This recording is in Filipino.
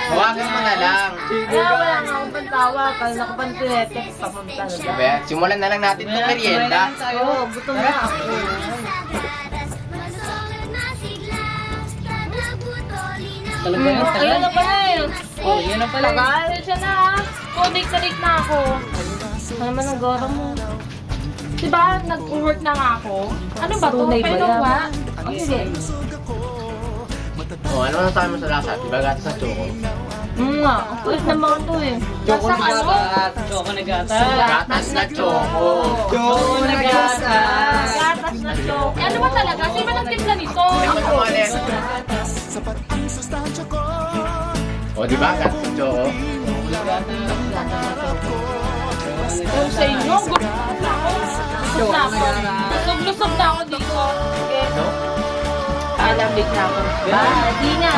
Hawakan mo na lang. Kaya wala nga akong pantawa. Kala nakapantilete, papunta na dyan. Sabi, simulan na lang natin itong merienda. Oo, gutom na ako. Talaga yan, tagal. Ayun na pala eh. Oh, yun na pala. Tagal siya na ah. Date na ako. Ano naman ang gora mo? Diba, nag-work na nga ako. Ano ba to? Tunay ba Pero yan? nga. Oh, sige. Oh, ano na tayo mo sa lasa? Diba gatas na choco? Nga, ang kulit naman to eh. Choco Nasa na ano? gatas. Choco na gatas. Gatas na choco. Choco na gatas. Gatas na choco. Eh, ano ba talaga? Sino ba nagtimpla nito? Ako umalis. O, diba gatas na choco? Yung sa inyo, gusto na ako. Lusog na ako dito. Okay. No? Alam, big na ako. Bye, di na.